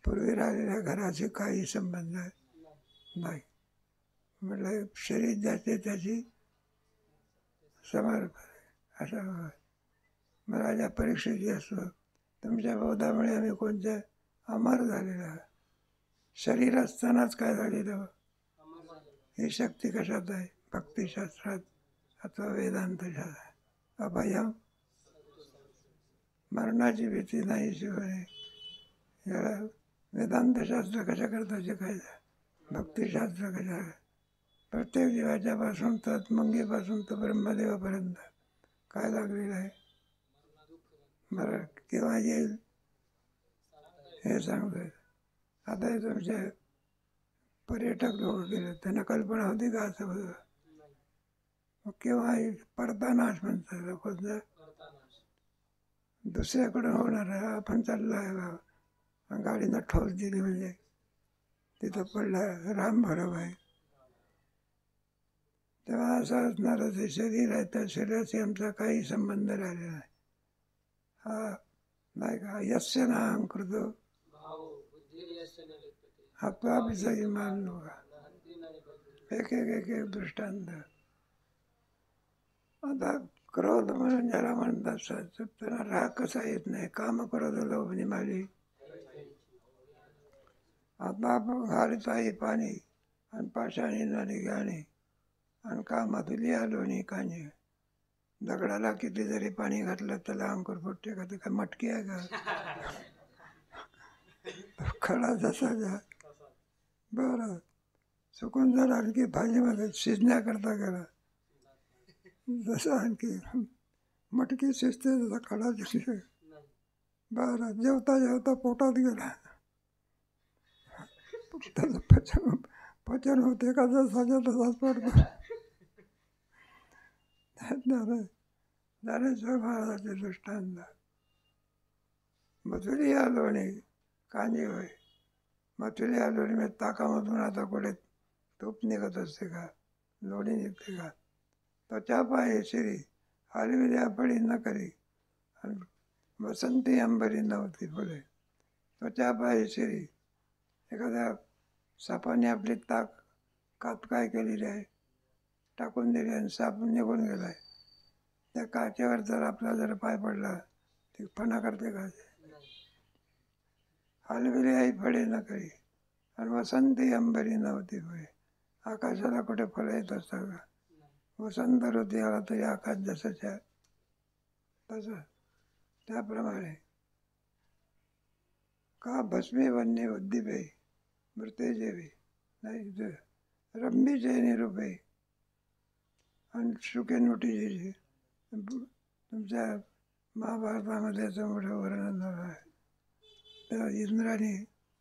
पूर्वी राहिलेल्या घराशी काही संबंध नाही. म्हटलं शरीर ज्याचे त्याची समर्पण असं. मग राजा परीक्षेची असतो, तुमच्या बोधामुळे आम्ही कोणत्या अमर झालेला. शरीर असतानाच काय झालेलं, ही शक्ती कशात आहे? भक्तिशास्त्रात अथवा वेदांत शास्त्रात. अभयम, मरणाची भीती नाही शिवणे. याला वेदांतशास्त्र कशा करता शिकायचं, भक्तिशास्त्र कशा. प्रत्येक जीवाच्या पासून तर मंगेपासून तर ब्रह्मदेवापर्यंत काय लागलेलं आहे? मरण केव्हा येईल हे सांगतोय. आता हे तुमचे पर्यटक लोक गेले, त्यांना कल्पना होती का असं होतं? मग केव्हा येईल? परतानाश म्हणतात. कोणतं दुसऱ्याकडून होणार आहे. आपण चाललो आहे बाबा, गाडीनं ठोस दिली म्हणजे तिथं पडला राम भरव आहे. तेव्हा असं असणारं ते शरीर आहे, त्या शरीराशी आमचा काही संबंध राहिलेला नाही. हा नाही का, यस्य नाम कृतो आत्माभिषयी मानलो का. एक एक एक एक दृष्टांत. आता क्रोध म्हणून ज्याला म्हणतात त्यांना राग कसा येत नाही. काम क्रोध लोभ निमाली. आता आपण घालताही पाणी आणि पाषाणी झाली गाणी आणि कामातुली आलो नि कांजी. दगडाला किती जरी पाणी घातलं त्याला अंकुर फुटते का? ते काय मटकी आहे का? खडा जसा जा बरं सुकून जर आणखी भाजीमध्ये शिजण्याकरता गेला जसं आणखी मटकी शिजते तसा खडा शिजते. बरं जेवता जेवता पोटात गेला त्याचं पचन होते का? जसाच्या तसाच पडतो. ज्ञानेश्वर महाराजांचे दृष्टांत. मथुरी आलोणी कांजी होय. मथुरी आलोणी म्हणजे ताकामधून आता कुठे तूप निघत असते का? लोणी निघते का? त्वचा पाय शिरी हलविल्या फळी न करी आणि वसंती अंबरी नव्हती फुले. त्वचा पाय शिरी. एखाद्या सापाने आपली कात काय केलेली आहे टाकून दिली आणि साप निघून गेलाय. त्या काचेवर जर आपला जर पाय पडला ते फणा करते का? हलविली आई फळे न करी आणि वसंती अंबरी नव्हती फळे. आकाशाला कुठे फळं येत असतात का? वसंत ऋतू आला तरी आकाश जसंच्या तसं. त्याप्रमाणे का भस्मी वन्य उद्दीपे मृते जेवी नाही रम्मीचे निरूपे आणि शुके नोटीचे. तुमच्या महाभारतामध्ये याचं मोठं वर्णन झालं आहे. त्या इंद्राने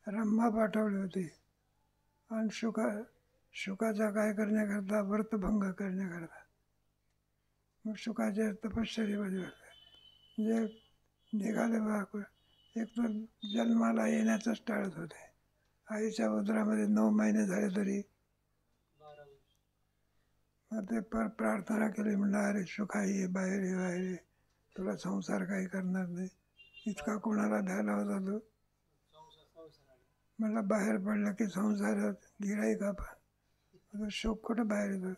रम्मा पाठवली होती आणि शुकाचा काय करण्याकरता? व्रतभंग करण्याकरता. मग शुकाच्या तपश्चर्येमध्ये होते जे निघाले बा. एक तर जन्माला येण्याचंच टाळत होते. आईच्या उदरामध्ये 9 महिने झाले तरी मग ते प्रार्थना केली. म्हणलं अरे शुका ये बाहेर ये बाहेर ये, तुला संसार काही करणार नाही. इतका कोणाला भ्यायला होता तो. म्हणलं बाहेर पडलं की संसारात गिराईक आपण शोक कुठं बाहेर येतो.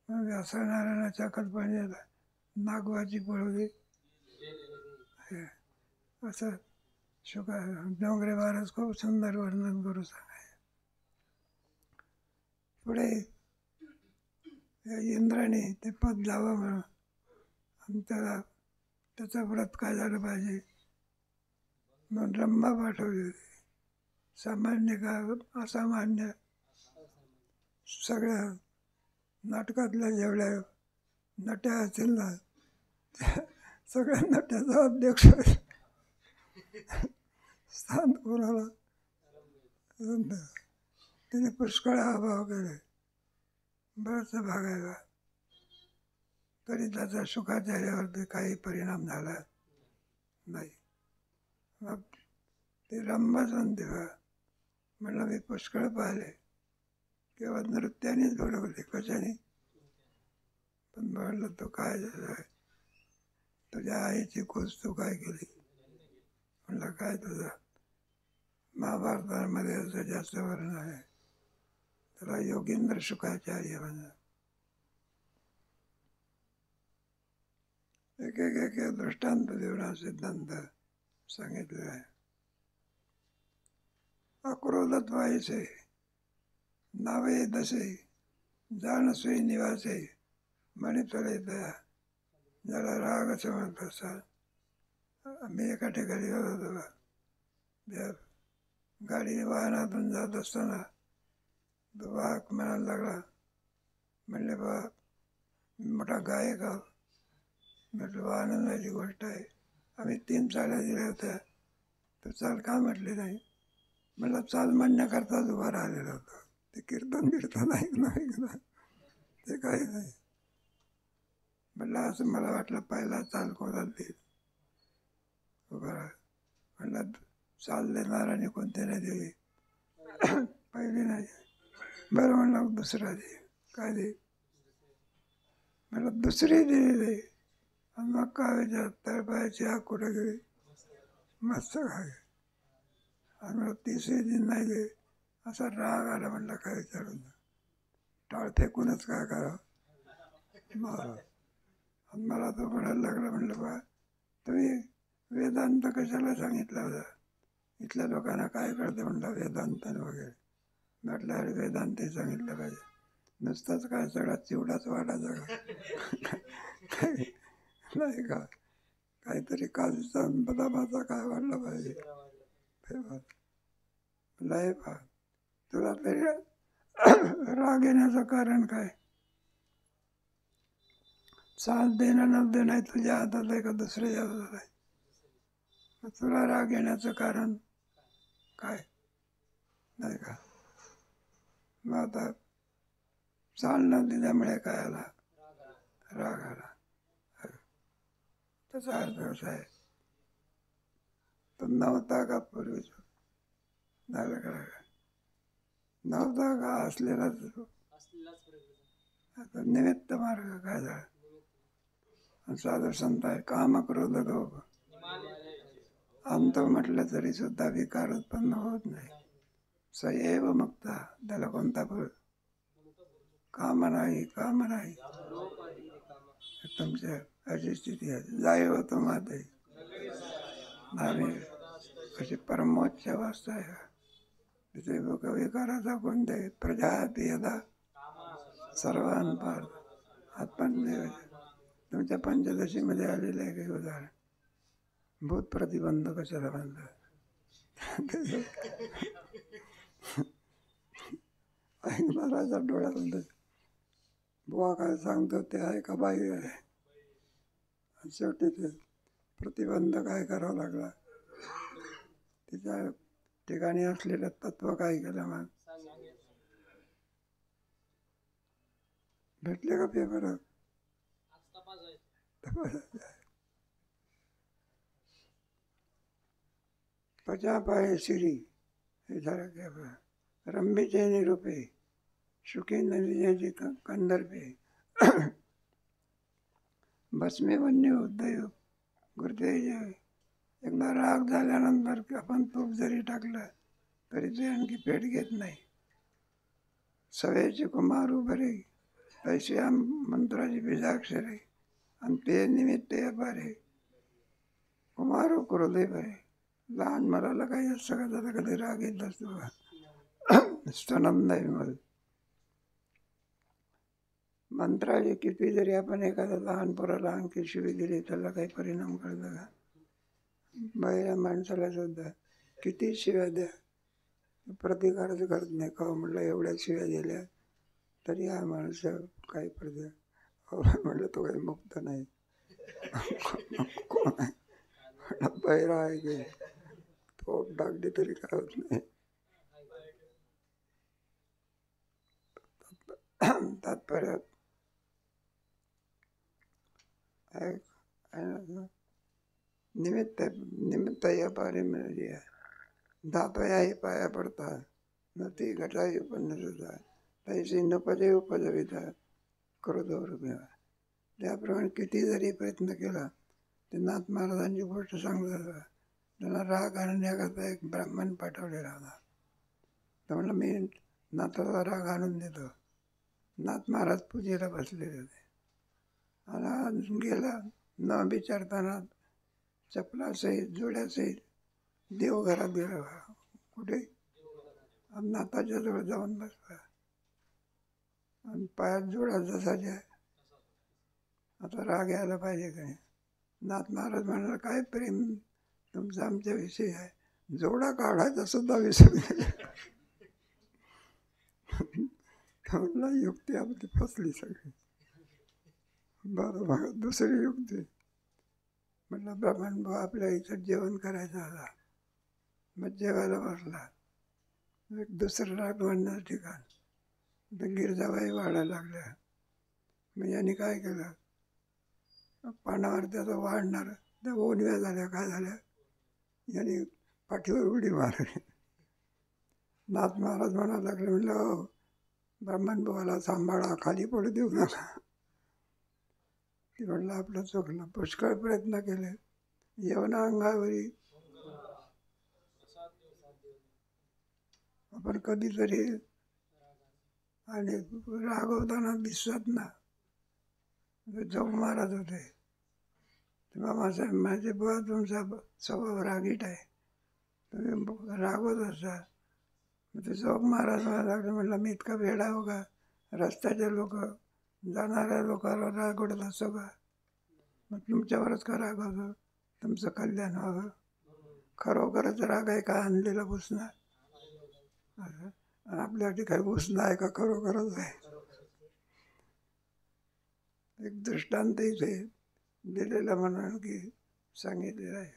मग व्यासनारायणाच्या कल्पनेला नागवाची पळवली असं शुका डोंगरे महाराज खूप सुंदर वर्णन करू सांगाय. पुढे इंद्राने ते पद लावा म्हणून आणि त्याचं व्रत काय झालं पाहिजे म्हणून रंभा पाठवली होती. सामान्य का असामान्य सगळ्या नाटकातल्या जेवढ्या नट्या असतील ना त्या सगळ्या नट्याचा अध्यक्ष स्थान कोणाला तिने पुष्कळ अभाव केले. बरंच भाग आहे तरी त्याचा शुकाचार्यावरती काही परिणाम झाला नाही. मग ते रंभाच म्हणते म्हणलं मी पुष्कळ पाहिले केवळ नृत्यानेच घडवले कशाने पण म्हणलं तो काय झालं तुझ्या आईची खोज तू काय केली. म्हणलं काय तुझं महाभारतामध्ये असं जास्त वर्णन आहे. त्याला योगेंद्र शुकाचार्य म्हणतात. एक एक एक दृष्टांत देऊन हा सिद्धांत सांगितलेला आहे. अक्रोधत्वायचे नावे दसे जाणसोयी निवासे मणितले दया. ज्याला राग असं म्हणत असतात. आम्ही एका ठिकाणी गेलो होतो. गाडी वाहनातून जात असताना तो वाहक म्हणायला लागला. म्हणले बा मोठा गायक आहोत. म्हटलं आनंदाची गोष्ट आहे. आम्ही 3 चाल्या दिल्या होत्या तर चाल का म्हटली नाही. मला चाल म्हणण्याकरताच उभा राहिलेला होता. ते कीर्तन ऐकणं ते काही नाही. म्हणलं असं मला वाटलं पहिला चाल कोणाला देईल उभा राहा. म्हणलं चाल देणाराने कोणते नाही दिली पहिली नाही. बरं म्हणलं दुसरा दे. काय दे म्हणलं दुसरी दिलेली. आणि मग काय विचार तळपायाची आग कुठे गेली मस्त काय. आणि मग तिसरी दिन नाही दे. असा राग आला. म्हणलं काय विचारून टाळ फेकूनच काय करावं. आणि मला तो म्हणायला लागला, म्हणलं बा तुम्ही वेदांत कशाला सांगितलं होता, इथल्या लोकांना काय कळतं म्हणलं वेदांत वगैरे. म्हटलं अरे वेदांत सांगितलं पाहिजे, नुसतंच काय सगळा चिवडाच वाढायचा का नाही का, काहीतरी काजूचा बदामाचा काय वाढलं पाहिजे. लय पा तुला तरी राग येण्याचं कारण काय, साथ देणं न देणं आहे तुझ्या हातात आहे का दुसऱ्याच्या हातात आहे. तुला राग येण्याचं कारण काय नाही का. मग आता चाल न दिल्यामुळे काय आला, राग आला. त्याचा अर्थ असा आहे, तो नव्हता का पूर्वीच झालं का, नव्हता का असलेलाच आता निमित्त मार्ग काय झाला. साधू संत आहे, काम क्रोध लोभ अंत म्हटलं तरी सुद्धा विकार उत्पन्न होत नाही. सैव मुक्ता, त्याला कोणता फळ काम नाही, काम नाही. तुमच्या अशी स्थिती आहे, जाय तुम्हाला आम्ही अशी परमोच्च अवस्था आहे. तिथे विकाराचा कोणते प्रजाती यदा सर्वान पार आत्मनिर्भर. तुमच्या पंचदशीमध्ये आलेलं आहे काही उदाहरण, भूत प्रतिबंध कशाला म्हणतात. ऐकणाराच्या डोळ्यामध्ये बुवा काय सांगतो ते आहे का बाई आहे. शेवटी ते प्रतिबंध काय करावं लागला, तिच्या ठिकाणी असलेलं तत्व काय केलं. मग भेटले का पेपर, पचा पाय शिरी हे झालं की आपलं रंभीचे निरूपे सुखी नदीची कंदर्पे भस्मे वन्य उदय गुरुदेव. एकदा राग झाल्यानंतर आपण तूप जरी टाकलं तरी ते आणखी पेट घेत नाही. सवेचे कुमार उभरे तैसे मंत्राची बीजाक्षरे आणि ते निमित्त बरे कुमार क्रोधे बरे. लहान मराला काही असं का त्याला कधी राग येत असतो स्तनंद आहे मग. मंत्राची किती जरी आपण एखाद्या लहान पोराला आणखी शिवी दिली त्याला काही परिणाम कळतं का. बाहेर माणसाला सुद्धा किती शिव्या द्या प्रतिकारच करत नाही. का म्हटलं एवढ्या शिव्या दिल्या तरी हा माणूस काही प्रतिकार म्हटलं तो काही मुक्त नाही. कोण आहे बाहेर आहे की तो टाकली तरी काय होत नाही. तात्पर्य निमित्त निमित्त या पारी मिळली धातयाही पाया पडता न ती घटाई उपन्न सुद्धा तैसी नपजे उपजविता क्रोधवर मिळा. त्याप्रमाणे किती जरी प्रयत्न केला ते नाथ महाराजांची गोष्ट सांगतात. त्यांना राग आणण्याकरता एक ब्राह्मण पाठवलेला होता. तर म्हणलं मी नाथाला राग आणून देतो. नाथ महाराज पूजेला बसलेले होते आणि गेला न विचारताना चपलासहित जोड्यासहित देवघरात गेला. कुठे नाथाच्या जवळ जाऊन बसला आणि पायात जोडा जसाच्या. आता राग यायला पाहिजे काय. नाथ महाराज म्हणाला काय प्रेम तुमचं आमच्याविषयी आहे, जोडा काढायचा सुद्धा विसरून गेला. म्हणला युक्ती आपली फसली सगळी. बरं बघा दुसरी युक्ती म्हटलं ब्राह्मण भाऊ आपल्या इथं जेवण करायचं होता. मग जेवायला बसला. एक दुसरं राग वाढण्याचं ठिकाण तर गिरजाबाई वाढायला लागल्या. मग यांनी काय केलं, पानावर त्याचा वाढणार त्या ओढव्या झाल्या. काय झाल्या, यांनी पाठीवर उडी मारली. नाथ महाराज म्हणायला लागले, म्हणलं हो ब्राह्मण भावाला सांभाळा, खाली पडू देऊ नका. ती म्हणलं आपलं चुकलं. पुष्कळ प्रयत्न केले, येवना अंगावरी आपण कधीतरी आणि रागवताना दिसत ना जोग मारत होते. मामासाहेब माझे बुवा तुमचा स्वभाव रागीट आहे, तुम्ही रागवत असता. ते जोग मारत मला लागले. म्हटलं मी इतका वेडा हो का, रस्त्याचे लोक जाणाऱ्या लोकांना रागवत असतो का? मग तुमच्यावरच का रागवतो, तुमचं कल्याण व्हावं. खरोखरच राग आहे का आणलेला पुसणं? आपल्यासाठी काही पुसणं आहे का खरोखरच आहे? एक दृष्टांत इथे दिलेला म्हणून की सांगितलेलं आहे.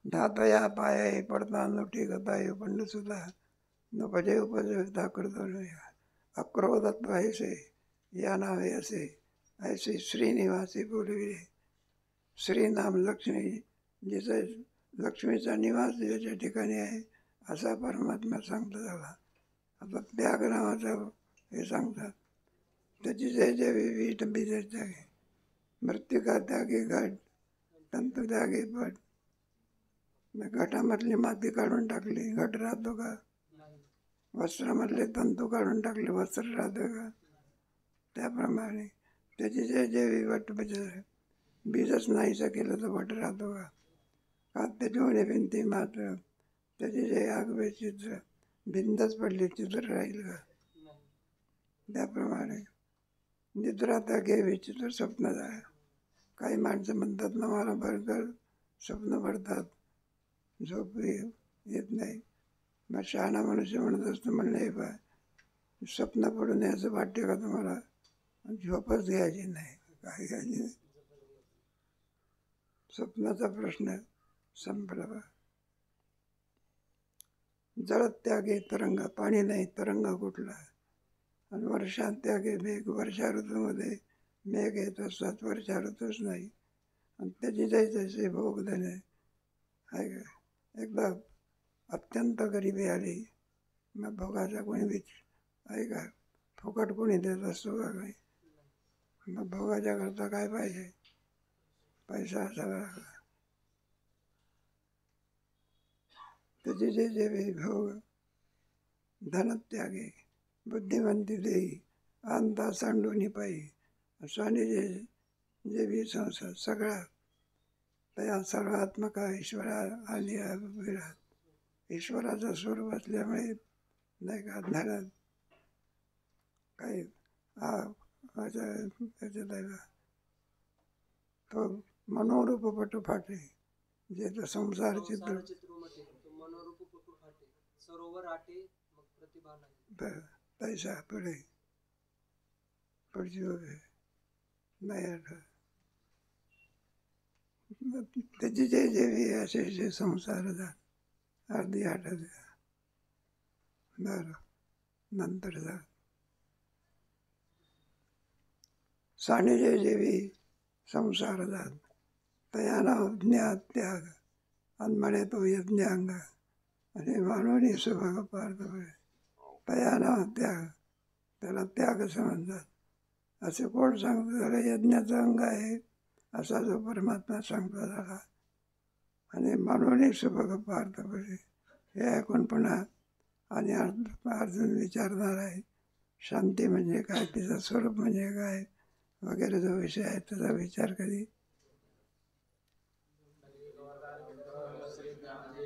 धातया पाया पडता नोटी गताय पंड सुद्धा नपजे उपजता करतो. अक्रोधत्व ऐसे या नावे असे ऐसे श्रीनिवासी बोलविले. श्री नाम लक्ष्मी, जिथे लक्ष्मीचा निवास ज्याच्या ठिकाणी आहे असा परमात्मा सांगतो त्याला. आता त्याग नावाचं हे सांगतात. त्याची जय जय वीट बीज त्यागे, मृत्तिका त्यागे घट, तंतू त्यागे पट. घटामधली माती काढून टाकली, घट राहतो का? वस्त्रामधले तंतू काढून टाकले, वस्त्र राहतो का? त्याप्रमाणे त्याची जय जय वट बीजच नाहीचं केलं तर वट राहतो का? कात्य ठेवणे भिंती मात्र त्याची जय आगवे चित्र, भिंतच पडली चित्र राहील का? त्याप्रमाणे निद्रा त्यागे विचित्र स्वप्न आहे. काही माणसं म्हणतात ना मला भरकर स्वप्न पडतात, झोप येत नाही. मग शहाणा मनुष्य म्हणत असतो, म्हणलं हे पाय स्वप्न पडू नये असं वाटते का तुम्हाला? झोपच घ्यायची नाही, काय घ्यायची नाही. स्वप्नाचा प्रश्न संपला. जळत त्यागे तरंग, पाणी नाही तरंग कुठला? आणि वर्षात त्यागे मेघ, वर्षा ऋतूमध्ये मेघ येत असतात, वर्षा ऋतूच नाही. आणि त्याची जैसे भोग देणे आहे का? एकदा अत्यंत गरिबी आली, मग भोगाचा कोणी आहे का? फुकट कोणी देत असतो का काही? मग भोगाच्या करता काय पाहिजे? पैसा असावा. त्याचे जे भोग धनत्यागे, बुद्धिमंती देई, अंता सांडूनी पायी. स्वानी जे बी संसार सगळा त्या सर्वात्मका ईश्वरा आली विरात. ईश्वराचं स्वरूप असल्यामुळे नाही का ज्ञानात काही त्याच्यात तो मनोरूप पटू फाटे, जे तो संसार चित्र मनोरूप पटू फाटे, सरोवर आटे मग प्रतिभा नाही. पैसा पडे पडची वगैरे नाही आठवत. त्याची जे जे असे संसार जात अर्धी आठवत बरं नंतर जात. साने जे जेवी संसार जात तयाना ज्ञात त्याग, आणि म्हणे तो यज्ञांग आणि मानवनी सुभग पार्थ तयाना त्याग, त्याला त्याग असं म्हणतात. असे कोण सांगतो? त्याला यज्ञाचं अंग आहे असा जो परमात्मा सांगतो झाला. आणि मानवनी सुभग पार्थ हे ऐकून पुन्हा आणि अर्जुन विचारणार आहे शांती म्हणजे काय, तिचं स्वरूप म्हणजे काय वगैरे जो विषय आहे त्याचा विचार कधी